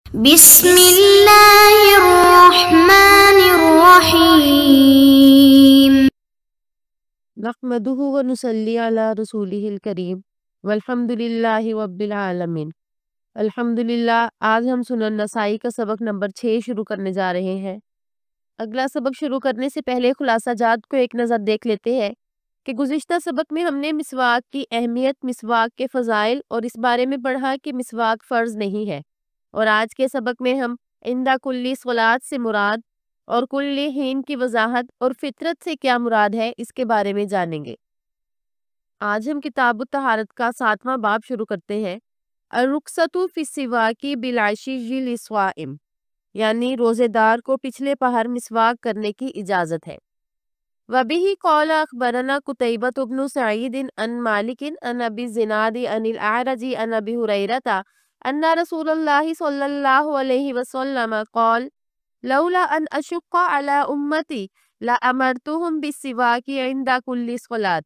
بسم اللہ الرحمن الرحیم نحمده ونصلي على رسوله الکریم والحمد للہ رب العالمین۔ الحمدللہ آج ہم سنن نسائی کا سبق نمبر 6 شروع کرنے جا رہے ہیں۔ اگلا سبق شروع کرنے سے پہلے خلاصہ جات کو ایک نظر دیکھ لیتے ہیں کہ گزشتہ سبق میں ہم نے مسواک کی اہمیت، مسواک کے فضائل اور اس بارے میں پڑھا کہ مسواک فرض نہیں ہے، اور آج کے سبق میں ہم عند کل صلاۃ سے مراد اور کل حین کی وضاحت اور فطرت سے کیا مراد ہے اس کے بارے میں جانیں گے۔ آج ہم کتاب الطہارت کا 7واں باب شروع کرتے ہیں۔ الرخصۃ فی السواک بالعشی للصائم، یعنی روزے دار کو پچھلے پہر مسواک کرنے کی اجازت ہے۔ وبہ قال اخبرنا قتیبۃ بن سعید عن مالک عن ابی الزناد عن الاعرج عن ابی ہریرہ ان رسول اللہ صلی اللہ علیہ وسلم قال لولا ان اشق علی امتی لامرتهم بالسواک عند کل صلاۃ۔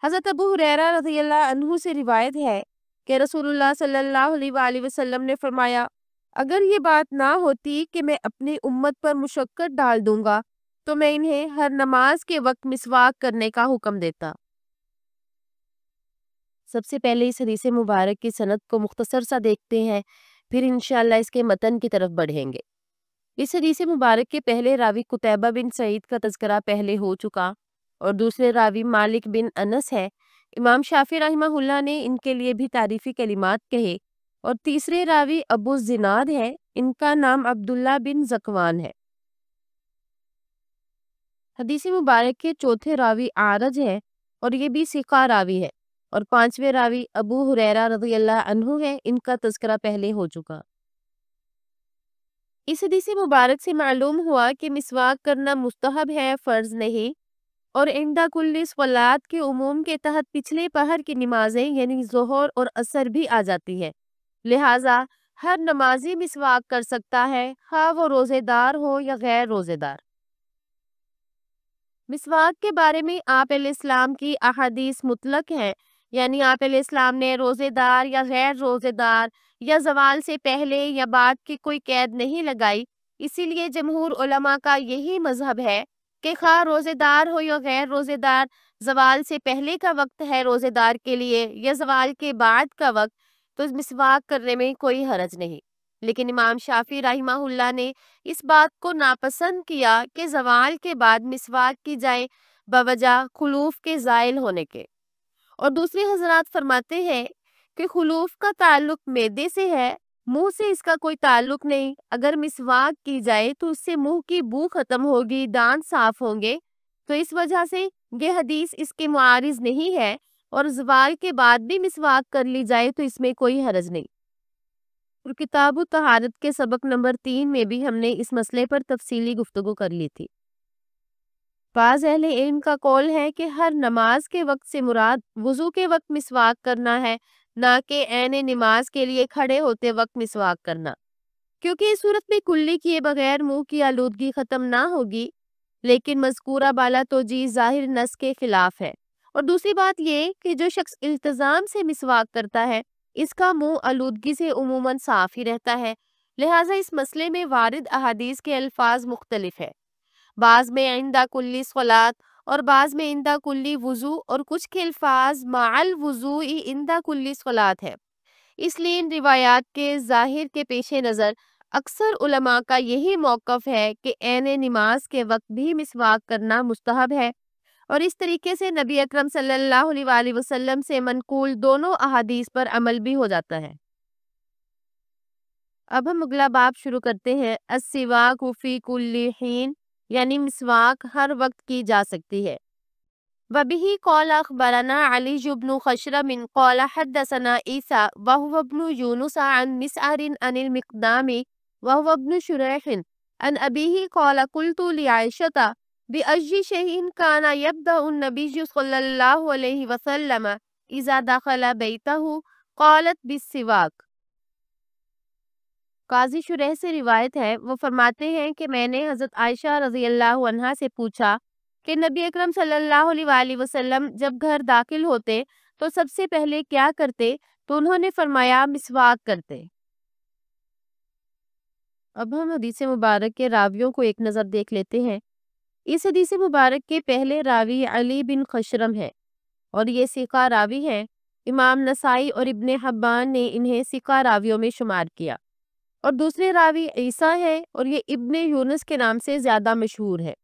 حضرت ابو ہریرہ رضی اللہ عنہ سے روایت ہے کہ رسول اللہ صلی اللہ علیہ وآلہ وسلم نے فرمایا، اگر یہ بات نہ ہوتی کہ میں اپنی امت پر مشقت ڈال دوں گا تو میں انہیں ہر نماز کے وقت مسواک کرنے کا حکم دیتا۔ سب سے پہلے اس حدیث مبارک کی سند کو مختصر سا دیکھتے ہیں، پھر انشاءاللہ اس کے متن کی طرف بڑھیں گے۔ اس حدیث مبارک کے پہلے راوی قتیبہ بن سعید کا تذکرہ پہلے ہو چکا اور دوسرے راوی مالک بن انس ہے۔ امام شافعی رحمہ اللہ نے ان کے لیے بھی تعریفی کلمات کہے، اور تیسرے راوی ابو الزناد ہے، ان کا نام عبداللہ بن ذکوان ہے۔ حدیث مبارک کے چوتھے راوی اعرج ہے اور یہ بھی ثقہ راوی ہے، اور پانچویں راوی ابو ہریرہ رضی اللہ عنہ ہے، ان کا تذکرہ پہلے ہو چکا۔ اس حدیث مبارک سے معلوم ہوا کہ مسواک کرنا مستحب ہے، فرض نہیں، اور عند کل صلاۃ کے عموم کے تحت پچھلے پہر کی نمازیں یعنی ظہر اور عصر بھی آ جاتی ہے، لہٰذا ہر نمازی مسواک کر سکتا ہے، خواہ وہ روزے دار ہو یا غیر روزے دار۔ مسواک کے بارے میں آپ علیہ السلام کی احادیث مطلق ہیں، یعنی آپ علیہ السلام نے روزے دار یا غیر روزے دار یا زوال سے پہلے یا بعد کی کوئی قید نہیں لگائی، اسی لیے جمہور علماء کا یہی مذہب ہے کہ خواہ روزے دار ہو یا غیر روزے دار، زوال سے پہلے کا وقت ہے روزے دار کے لیے یا زوال کے بعد کا وقت، تو مسواک کرنے میں کوئی حرج نہیں۔ لیکن امام شافعی رحمہ اللہ نے اس بات کو ناپسند کیا کہ زوال کے بعد مسواک کی جائے بوجہ خلوف کے زائل ہونے کے، اور دوسرے حضرات فرماتے ہیں کہ خلوف کا تعلق معدے سے ہے، منہ سے اس کا کوئی تعلق نہیں، اگر مسواک کی جائے تو اس سے منہ کی بو ختم ہوگی، دانت صاف ہوں گے، تو اس وجہ سے یہ حدیث اس کے معارض نہیں ہے، اور زوال کے بعد بھی مسواک کر لی جائے تو اس میں کوئی حرج نہیں۔ اور کتاب الطہارت کے سبق نمبر 3 میں بھی ہم نے اس مسئلے پر تفصیلی گفتگو کر لی تھی۔ بعض اہل علم کا قول ہے کہ ہر نماز کے وقت سے مراد وضو کے وقت مسواک کرنا ہے، نہ کہ عین نماز کے لیے کھڑے ہوتے وقت مسواک کرنا، کیونکہ اس صورت میں کلی کیے بغیر منہ کی آلودگی ختم نہ ہوگی، لیکن مذکورہ بالا توجیہ ظاہر نص کے خلاف ہے۔ اور دوسری بات یہ کہ جو شخص التزام سے مسواک کرتا ہے اس کا منہ آلودگی سے عموماً صاف ہی رہتا ہے، لہٰذا اس مسئلے میں وارد احادیث کے الفاظ مختلف ہے، بعض میں عند کل صلاۃ اور بعض میں عند کل وضو، اور کچھ کے الفاظ مع الوضوء عند کل صلاۃ ہے۔ اس لیے ان روایات کے ظاہر کے پیش نظر اکثر علماء کا یہی موقف ہے کہ عین نماز کے وقت بھی مسواک کرنا مستحب ہے، اور اس طریقے سے نبی اکرم صلی اللہ علیہ وآلہ وسلم سے منقول دونوں احادیث پر عمل بھی ہو جاتا ہے۔ اب ہم اگلا باب شروع کرتے ہیں۔ السواک فی کل حین، یعنی مسواک ہر وقت کی جا سکتی ہے۔ وبہ قال اخبرنا علی بن خشرم قال حدثنا عیسیٰ وهو ابن یونس عن مسعر عن المقدام وهو ابن شریح عن ابیہ قال قلت لعائشة بأي شيء كان يبدأ النبي صلی اللہ علیہ وسلم اذا دخل بیتہ قالت بالسواک۔ قاضی شریح سے روایت ہے، وہ فرماتے ہیں کہ میں نے حضرت عائشہ رضی اللہ عنہا سے پوچھا کہ نبی اکرم صلی اللہ علیہ وآلہ وسلم جب گھر داخل ہوتے تو سب سے پہلے کیا کرتے، تو انہوں نے فرمایا مسواک کرتے۔ اب ہم حدیث مبارک کے راویوں کو ایک نظر دیکھ لیتے ہیں۔ اس حدیث مبارک کے پہلے راوی علی بن خشرم ہے اور یہ ثقہ راوی ہیں۔ امام نسائی اور ابن حبان نے انہیں ثقہ راویوں میں شمار کیا۔ اور دوسرے راوی عیسیٰ ہے اور یہ ابن یونس کے نام سے زیادہ مشہور ہے۔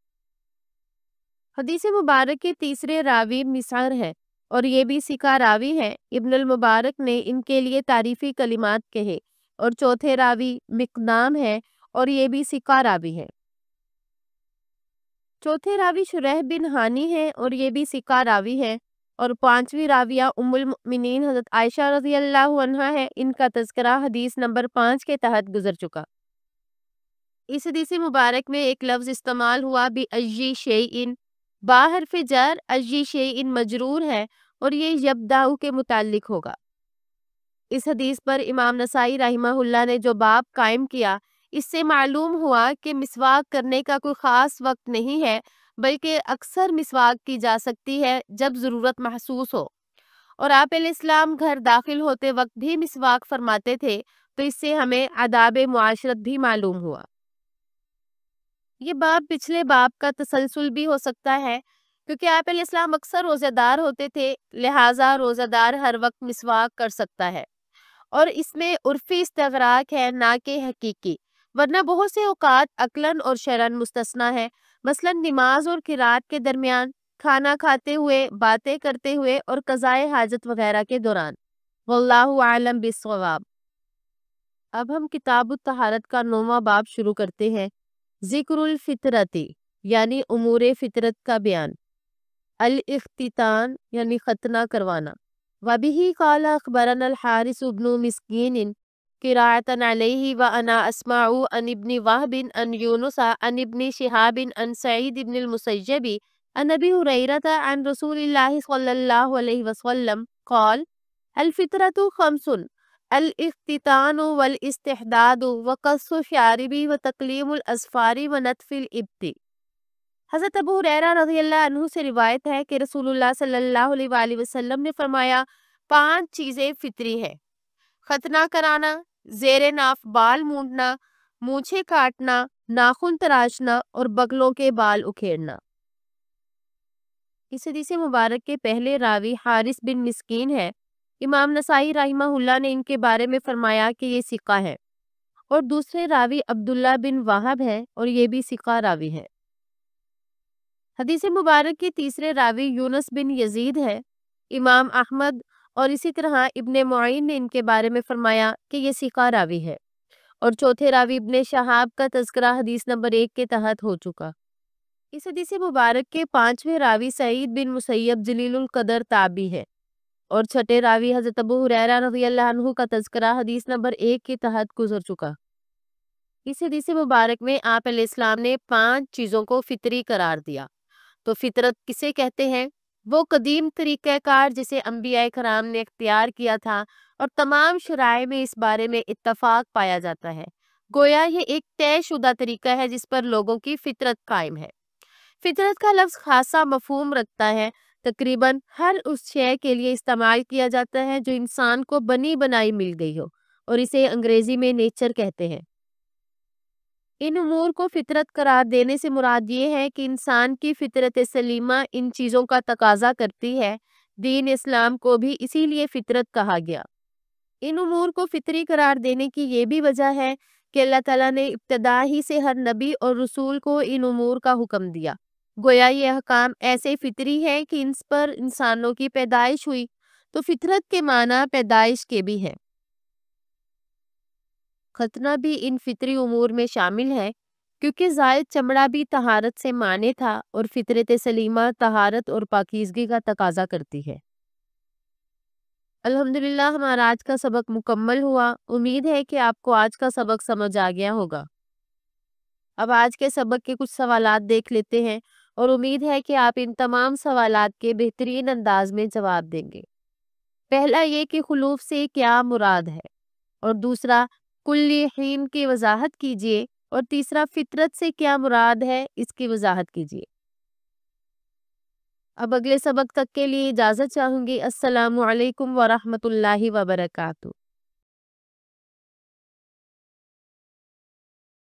حدیث مبارک کے تیسرے راوی مسعر ہے اور یہ بھی ثقہ راوی ہے۔ ابن المبارک نے ان کے لیے تعریفی کلمات کہے۔ اور چوتھے راوی مقدام ہے اور یہ بھی ثقہ راوی ہے۔ چوتھے راوی شریح بن ہانی ہے اور یہ بھی ثقہ راوی ہے۔ اور پانچویں راویہ ام المؤمنین حضرت عائشہ رضی اللہ عنہا ہے۔ ان کا تذکرہ حدیث نمبر 5 کے تحت گزر چکا۔ اس حدیث مبارک میں ایک لفظ استعمال ہوا بھی اجی شیئن، با حرف جر اجی شیئن مجرور ہے اور یہ یبداؤ کے متعلق ہوگا۔ اس حدیث پر امام نسائی رحمہ اللہ نے جو باب قائم کیا، اس سے معلوم ہوا کہ مسواک کرنے کا کوئی خاص وقت نہیں ہے، بلکہ اکثر مسواک کی جا سکتی ہے جب ضرورت محسوس ہو۔ اور آپ علیہ السلام گھر داخل ہوتے وقت بھی مسواک فرماتے تھے، تو اس سے ہمیں آداب معاشرت بھی معلوم ہوا۔ یہ باب پچھلے باب کا تسلسل بھی ہو سکتا ہے، کیونکہ آپ علیہ السلام اکثر روزہ دار ہوتے تھے، لہٰذا روزہ دار ہر وقت مسواک کر سکتا ہے، اور اس میں عرفی استغراق ہے نہ کہ حقیقی، ورنہ بہت سے اوقات عقلاً اور شرعاً مستثنیٰ ہے، مثلا نماز اور قرات کے درمیان، کھانا کھاتے ہوئے، باتیں کرتے ہوئے اور قضائے حاجت وغیرہ کے دوران۔ واللہ اعلم بالصواب۔ اب ہم کتاب الطہارت کا 9واں باب شروع کرتے ہیں۔ ذکر الفطرتی یعنی امور فطرت کا بیان، الاختتان یعنی ختنہ کروانا۔ وبه قال اخبرنا الحارث بن مسکین قراءة علیہ وانا اسمع عن ابن وهب عن یونس عن ابن شہاب عن سعید بن المسیب عن ابی ہریرہ عن رسول اللہ صلی اللہ علیہ وسلم قال الفطرة خمس الاختتان والاستحداد وقص الشارب وتقلیم الاظفار ونتف الابط۔ حضرت ابو ہریرہ رضی اللہ عنہ سے روایت ہے کہ رسول اللہ صلی اللہ علیہ وآلہ وسلم نے فرمایا 5 چیزیں فطری ہیں: ختنہ کرانا، زیر ناف بال مونڈنا، مونچھیں کاٹنا، ناخن تراشنا اور بغلوں کے بال اکھیڑنا۔ اس حدیث مبارک کے پہلے راوی حارث بن مسکین ہے۔ امام نسائی رحمہ اللہ نے ان کے بارے میں فرمایا کہ یہ ثقہ ہے، اور دوسرے راوی عبداللہ بن وہب ہے اور یہ بھی ثقہ راوی ہے۔ حدیث مبارک کے تیسرے راوی یونس بن یزید ہے۔ امام احمد اور اسی طرح ابن معین نے ان کے بارے میں فرمایا کہ یہ ثقہ راوی ہے، اور چوتھے راوی ابن شہاب کا تذکرہ حدیث نمبر 1 کے تحت ہو چکا۔ اس حدیث مبارک کے 5ویں راوی سعید بن مسیب جلیل القدر تابعی ہے، اور چھٹے راوی حضرت ابو ہریرہ رضی اللہ عنہ کا تذکرہ حدیث نمبر 1 کے تحت گزر چکا۔ اس حدیث مبارک میں آپ علیہ السلام نے 5 چیزوں کو فطری قرار دیا۔ تو فطرت کسے کہتے ہیں؟ وہ قدیم طریقہ کار جسے انبیاء کرام نے اختیار کیا تھا، اور تمام شرائع میں اس بارے میں اتفاق پایا جاتا ہے۔ گویا یہ ایک طے شدہ طریقہ ہے جس پر لوگوں کی فطرت قائم ہے۔ فطرت کا لفظ خاصا مفہوم رکھتا ہے، تقریباً ہر اس شے کے لیے استعمال کیا جاتا ہے جو انسان کو بنی بنائی مل گئی ہو، اور اسے انگریزی میں نیچر کہتے ہیں۔ ان امور کو فطرت قرار دینے سے مراد یہ ہے کہ انسان کی فطرت سلیمہ ان چیزوں کا تقاضا کرتی ہے۔ دین اسلام کو بھی اسی لیے فطرت کہا گیا۔ ان امور کو فطری قرار دینے کی یہ بھی وجہ ہے کہ اللہ تعالیٰ نے ابتدا ہی سے ہر نبی اور رسول کو ان امور کا حکم دیا۔ گویا یہ احکام ایسے فطری ہے کہ ان پر انسانوں کی پیدائش ہوئی، تو فطرت کے معنی پیدائش کے بھی ہے۔ ختنہ بھی ان فطری امور میں شامل ہے، کیونکہ زائد چمڑا بھی طہارت سے مانے تھا، اور فطرت سلیمہ طہارت اور پاکیزگی کا تقاضا کرتی ہے۔ الحمدللہ ہمارا آج کا سبق مکمل ہوا۔ امید ہے کہ آپ کو آج کا سبق سمجھ آ گیا ہوگا۔ اب آج کے سبق کے کچھ سوالات دیکھ لیتے ہیں، اور امید ہے کہ آپ ان تمام سوالات کے بہترین انداز میں جواب دیں گے۔ پہلا یہ کہ خلوف سے کیا مراد ہے، اور دوسرا کلی حین کی وضاحت کیجیے، اور تیسرا فطرت سے کیا مراد ہے اس کی وضاحت کیجیے۔ اب اگلے سبق تک کے لیے اجازت چاہوں گی۔ السلام علیکم ورحمۃ اللہ وبرکاتہ۔